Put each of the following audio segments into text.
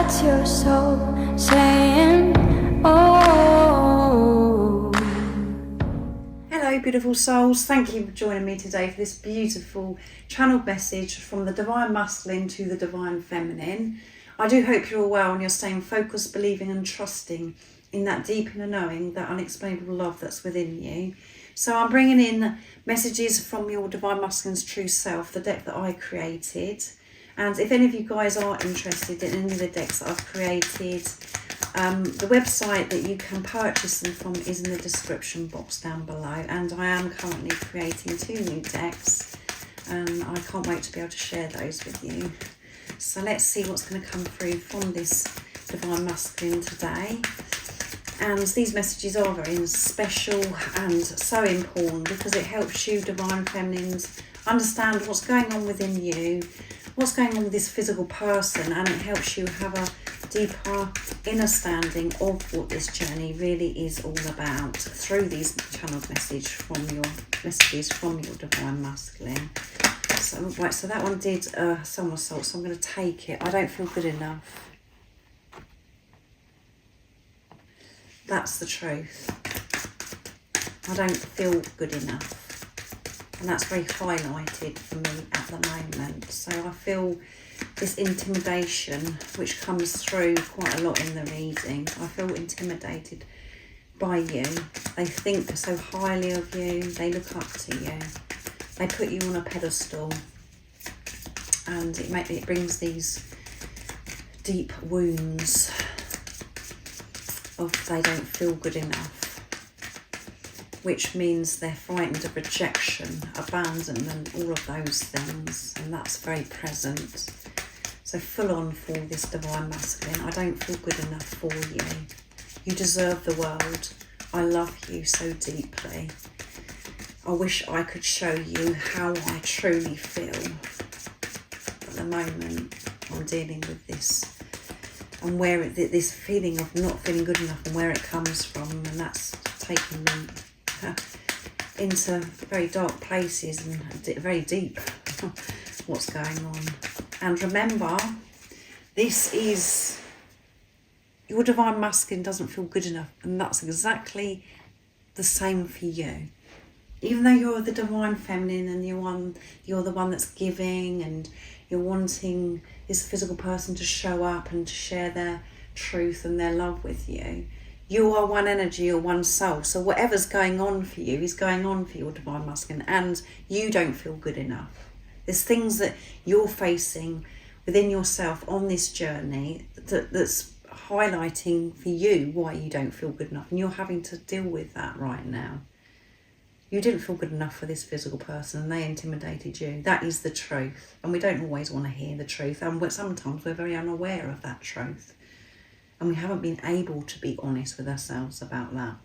That's your soul saying, oh. Hello beautiful souls, thank you for joining me today for this beautiful channeled message from the Divine Masculine to the Divine Feminine. I do hope you're all well and you're staying focused, believing and trusting in that deep inner knowing, that unexplainable love that's within you. So I'm bringing in messages from your Divine Masculine's true self, the deck that I created. And if any of you guys are interested in any of the decks that I've created, the website that you can purchase them from is in the description box down below. And I am currently creating 2 new decks, and I can't wait to be able to share those with you. So let's see what's going to come through from this Divine Masculine today. And these messages are very special and so important because it helps you Divine Feminines understand what's going on within you, what's going on with this physical person, and it helps you have a deeper understanding of what this journey really is all about through these channeled messages from your Divine Masculine. So right, so that one did somersault, so I'm going to take it. I don't feel good enough. That's the truth. I don't feel good enough. And that's very highlighted for me at the moment. So I feel this intimidation, which comes through quite a lot in the reading. I feel intimidated by you. They think so highly of you. They look up to you. They put you on a pedestal. And it brings these deep wounds of they don't feel good enough, which means they're frightened of rejection, abandonment, all of those things, and that's very present. So full on for this Divine Masculine. I don't feel good enough for you. You deserve the world. I love you so deeply. I wish I could show you how I truly feel. At the moment, I'm dealing with this. And where this feeling of not feeling good enough and where it comes from, and that's taking me into very dark places and very deep what's going on. And remember, this is your Divine Masculine doesn't feel good enough, and that's exactly the same for you. Even though you're the Divine Feminine and you're the one that's giving and you're wanting this physical person to show up and to share their truth and their love with you, you are one energy or one soul. So whatever's going on for you is going on for your Divine Masculine, and you don't feel good enough. There's things that you're facing within yourself on this journey that's highlighting for you why you don't feel good enough, and you're having to deal with that right now. You didn't feel good enough for this physical person and they intimidated you. That is the truth. And we don't always want to hear the truth. And sometimes we're very unaware of that truth. And we haven't been able to be honest with ourselves about that.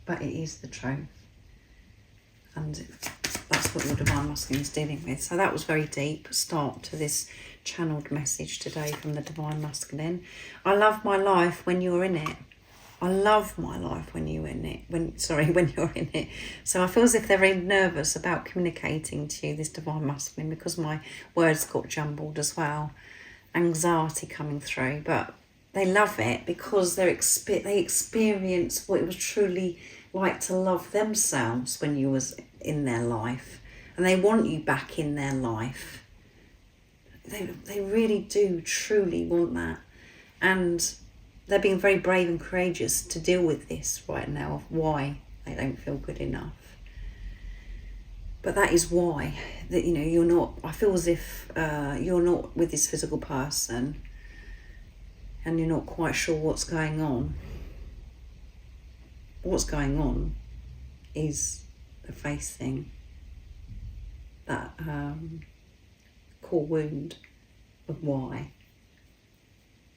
But it is the truth. And that's what your Divine Masculine is dealing with. So that was very deep start to this channeled message today from the Divine Masculine. I love my life when you're in it. I love my life when you're in it. When you're in it. So I feel as if they're very nervous about communicating to you, this Divine Masculine, because my words got jumbled as well. Anxiety coming through, but they love it because they experience what it was truly like to love themselves when you was in their life, and they want you back in their life. They really do truly want that, and they're being very brave and courageous to deal with this right now of why they don't feel good enough. But that is why, that you're not, I feel as if you're not with this physical person and you're not quite sure what's going on. What's going on is the facing that core wound of why,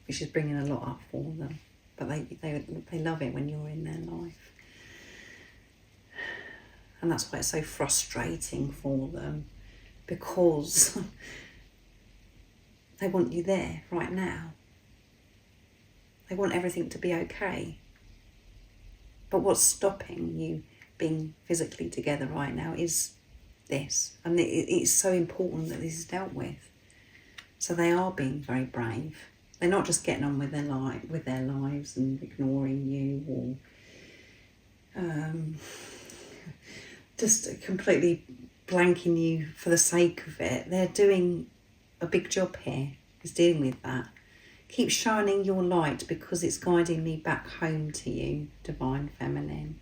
which is bringing a lot up for them. But they love it when you're in their life. And that's why it's so frustrating for them, because they want you there right now. They want everything to be okay. But what's stopping you being physically together right now is this. And it's so important that this is dealt with. So they are being very brave. They're not just getting on with their lives and ignoring you, or just completely blanking you for the sake of it. They're doing a big job here, is dealing with that. Keep shining your light, because it's guiding me back home to you, Divine Feminine.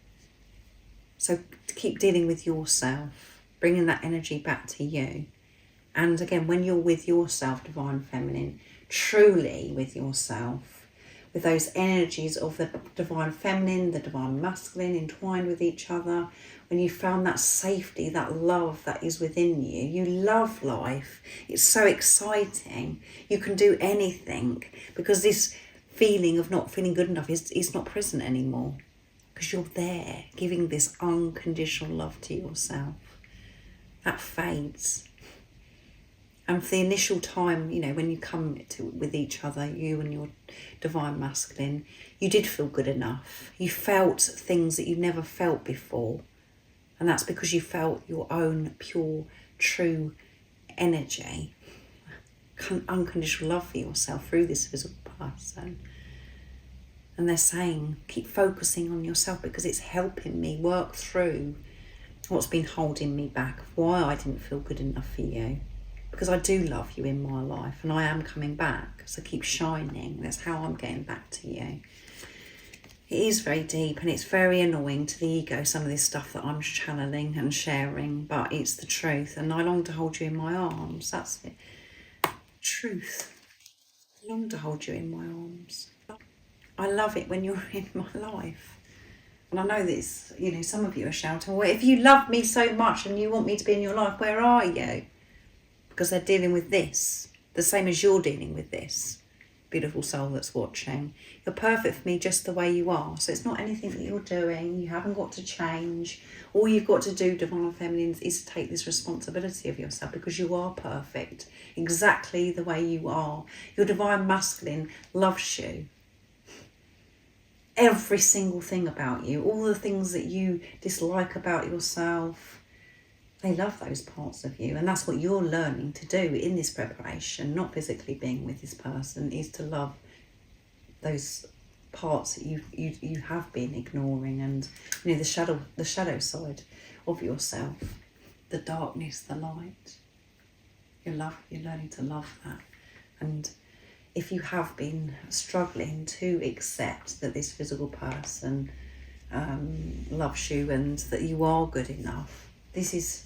So keep dealing with yourself, bringing that energy back to you. And again, when you're with yourself, Divine Feminine, truly with yourself, with those energies of the Divine Feminine, the Divine Masculine entwined with each other, when you found that safety, that love that is within you, you love life. It's so exciting. You can do anything, because this feeling of not feeling good enough is not present anymore, because you're there giving this unconditional love to yourself. That fades. And for the initial time, when you come with each other, you and your Divine Masculine, you did feel good enough. You felt things that you never felt before. And that's because you felt your own pure, true energy, unconditional love for yourself through this physical person. And they're saying, keep focusing on yourself, because it's helping me work through what's been holding me back, why I didn't feel good enough for you. Because I do love you in my life, and I am coming back. So keep shining. That's how I'm getting back to you. It is very deep, and it's very annoying to the ego, some of this stuff that I'm channeling and sharing, but it's the truth. And I long to hold you in my arms. That's it. Truth. I long to hold you in my arms. I love it when you're in my life. And I know this, some of you are shouting, well, if you love me so much and you want me to be in your life, where are you? Because they're dealing with this, the same as you're dealing with this. Beautiful soul that's watching. You're perfect for me just the way you are. So it's not anything that you're doing. You haven't got to change. All you've got to do, Divine Feminine, is to take this responsibility of yourself, because you are perfect exactly the way you are. Your Divine Masculine loves you. Every single thing about you, all the things that you dislike about yourself, they love those parts of you. And that's what you're learning to do in this preparation, not physically being with this person, is to love those parts that you have been ignoring, and the shadow side of yourself, the darkness, the light. You're learning to love that. And if you have been struggling to accept that this physical person loves you and that you are good enough, this is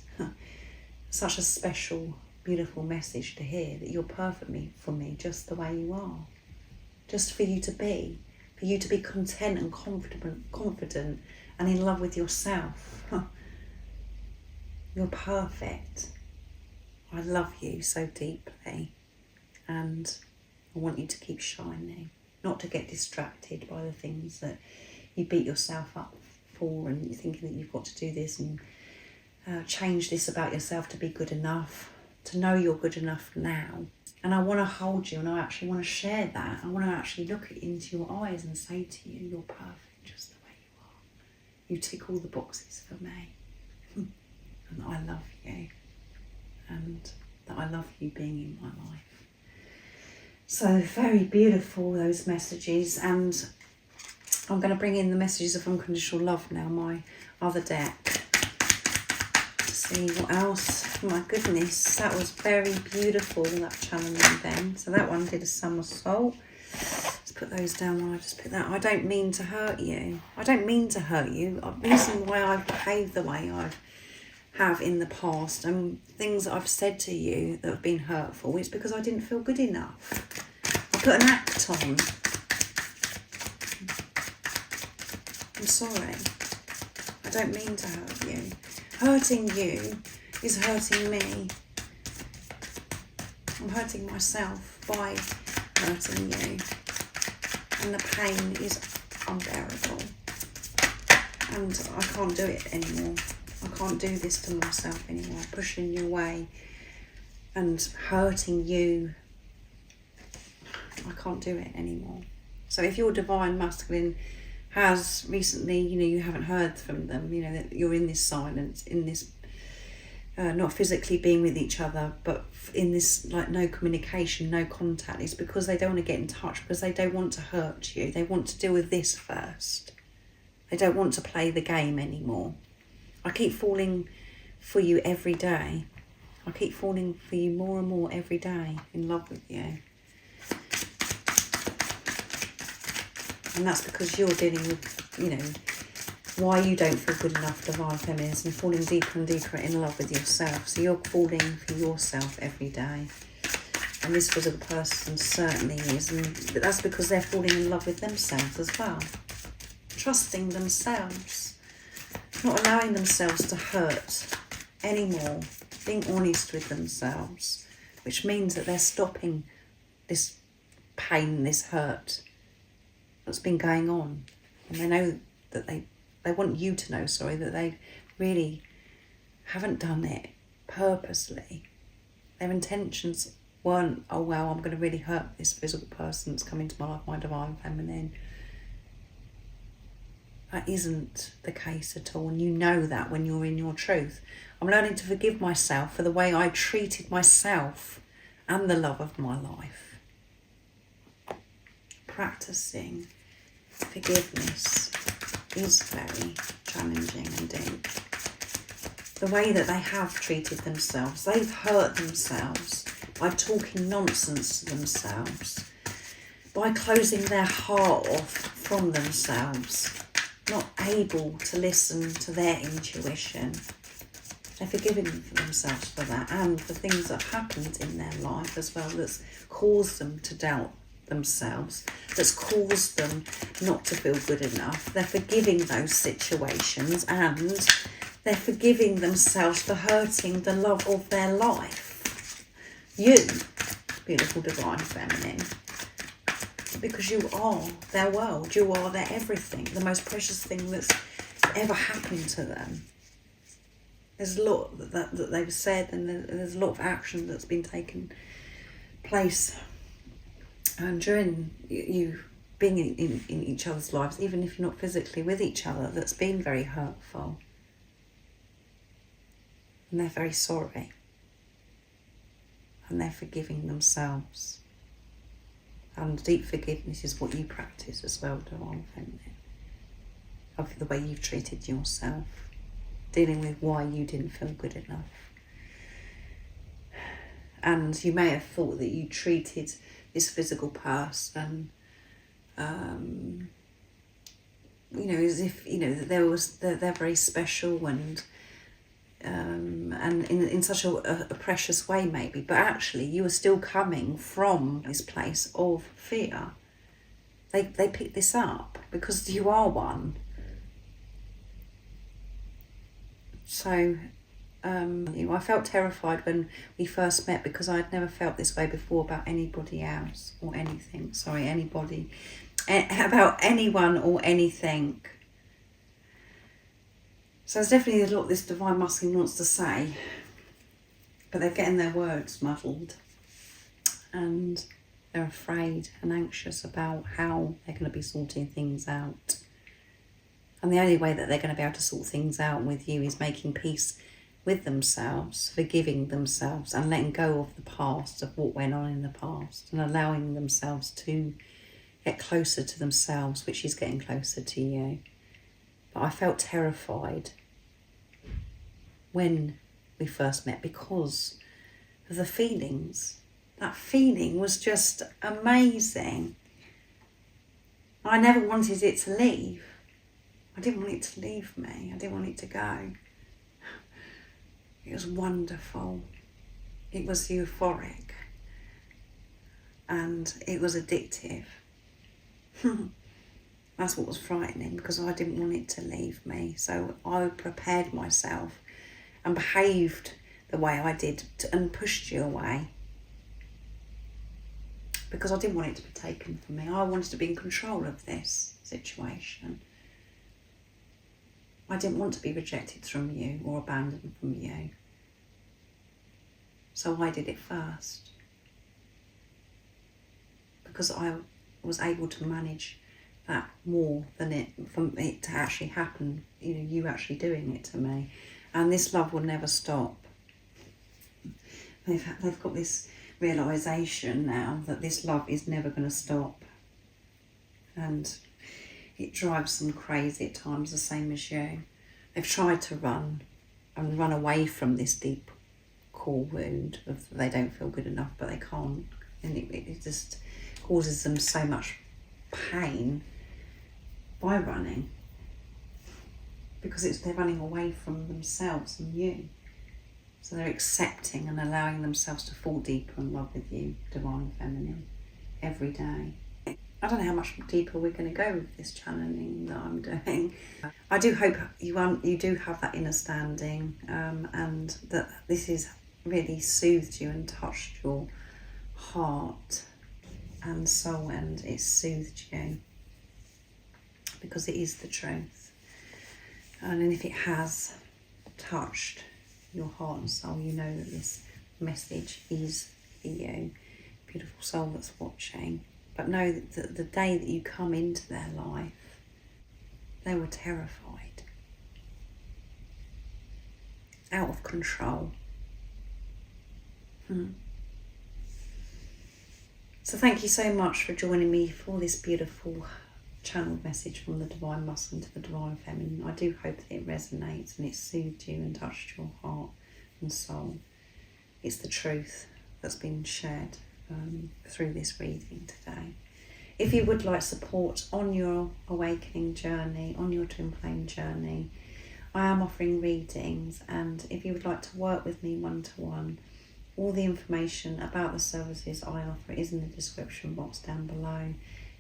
such a special, beautiful message to hear, that you're perfect for me just the way you are. Just for you to be content and confident and in love with yourself. You're perfect. I love you so deeply, and I want you to keep shining, not to get distracted by the things that you beat yourself up for, and you're thinking that you've got to do this and change this about yourself to be good enough, to know you're good enough now. And I want to hold you, and I actually want to share that. I want to actually look into your eyes and say to you, you're perfect just the way you are. You tick all the boxes for me. And I love you. And that I love you being in my life. So very beautiful, those messages. And I'm going to bring in the messages of unconditional love now, my other deck. See what else. My goodness, that was very beautiful, that channeling then. So that one did a somersault. Let's put those down while I just put that. I don't mean to hurt you. I don't mean to hurt you. The reason why I've behaved the way I have in the past, and things that I've said to you that have been hurtful, is because I didn't feel good enough. I put an act on. I'm sorry. I don't mean to hurt you. Hurting you is hurting me. I'm hurting myself by hurting you. And the pain is unbearable. And I can't do it anymore. I can't do this to myself anymore. Pushing you away and hurting you. I can't do it anymore. So if your Divine Masculine has recently, you haven't heard from them, that you're in this silence, in this not physically being with each other, but in this like no communication, no contact, it's because they don't want to get in touch, because they don't want to hurt you. They want to deal with this first. They don't want to play the game anymore. I keep falling for you every day. I keep falling for you more and more every day, in love with you. And that's because you're dealing with, you know, why you don't feel good enough, divine feminines, and falling deeper and deeper in love with yourself. So you're falling for yourself every day. And this physical person certainly is. And that's because they're falling in love with themselves as well. Trusting themselves. Not allowing themselves to hurt anymore. Being honest with themselves. Which means that they're stopping this pain, this hurt that's been going on. And they know that they want you to know, that they really haven't done it purposely. Their intentions weren't, oh well, I'm going to really hurt this physical person that's come into my life, my divine feminine. That isn't the case at all, and you know that when you're in your truth. I'm learning to forgive myself for the way I treated myself and the love of my life. Practicing forgiveness is very challenging and deep. The way that they have treated themselves, they've hurt themselves by talking nonsense to themselves, by closing their heart off from themselves, not able to listen to their intuition. They're forgiving themselves for that, and for things that happened in their life as well that's caused them to doubt themselves, that's caused them not to feel good enough. They're forgiving those situations, and they're forgiving themselves for hurting the love of their life. You, beautiful divine feminine, because you are their world, you are their everything, the most precious thing that's ever happened to them. There's a lot that they've said, and there's a lot of action that's been taken place during you being in each other's lives, even if you're not physically with each other, that's been very hurtful. And they're very sorry. And they're forgiving themselves. And deep forgiveness is what you practice as well, divine feminine. Of the way you've treated yourself. Dealing with why you didn't feel good enough. And you may have thought that you treated this physical person, as if, that they're very special and in such a precious way maybe, but actually you were still coming from this place of fear. They picked this up because you are one. So I felt terrified when we first met because I'd never felt this way before about anybody else or anything. About anyone or anything. So there's definitely a lot this divine masculine wants to say, but they're getting their words muddled, and they're afraid and anxious about how they're going to be sorting things out. And the only way that they're going to be able to sort things out with you is making peace with themselves, forgiving themselves and letting go of the past, of what went on in the past, and allowing themselves to get closer to themselves, which is getting closer to you. But I felt terrified when we first met because of the feelings. That feeling was just amazing. I never wanted it to leave. I didn't want it to leave me. I didn't want it to go. It was wonderful. It was euphoric. And it was addictive. That's what was frightening, because I didn't want it to leave me. So I prepared myself and behaved the way I did and pushed you away. Because I didn't want it to be taken from me. I wanted to be in control of this situation. I didn't want to be rejected from you or abandoned from you. So I did it first. Because I was able to manage that more than for it to actually happen, you actually doing it to me. And this love will never stop. they've got this realisation now that this love is never going to stop, and it drives them crazy at times, the same as you. They've tried to run away from this deep core wound of they don't feel good enough, but they can't, and it just causes them so much pain by running, because they're running away from themselves and you. So they're accepting and allowing themselves to fall deeper in love with you, Divine Feminine, every day. I don't know how much deeper we're going to go with this channeling that I'm doing. I do hope you do have that inner standing, and that this has really soothed you and touched your heart and soul, and it's soothed you, because it is the truth. And if it has touched your heart and soul, you know that this message is for you, beautiful soul that's watching. But know that the day that you come into their life, they were terrified, out of control. So thank you so much for joining me for this beautiful channeled message from the Divine Masculine to the Divine Feminine. I do hope that it resonates and it soothed you and touched your heart and soul. It's the truth that's been shared through this reading today. If you would like support on your awakening journey, on your twin flame journey, I am offering readings, and if you would like to work with me one-to-one, all the information about the services I offer is in the description box down below,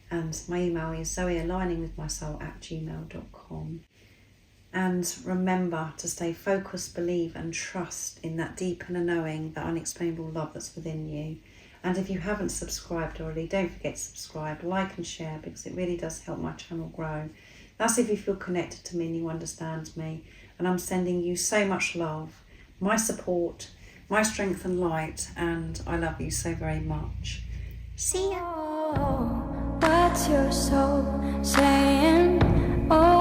and my email is zoealigningwithmysoul@gmail.com. And remember to stay focused, believe and trust in that deep inner knowing, that unexplainable love that's within you. And if you haven't subscribed already, don't forget to subscribe, like and share, because it really does help my channel grow. That's if you feel connected to me and you understand me. And I'm sending you so much love, my support, my strength and light, and I love you so very much. See ya. What's your soul saying? Oh.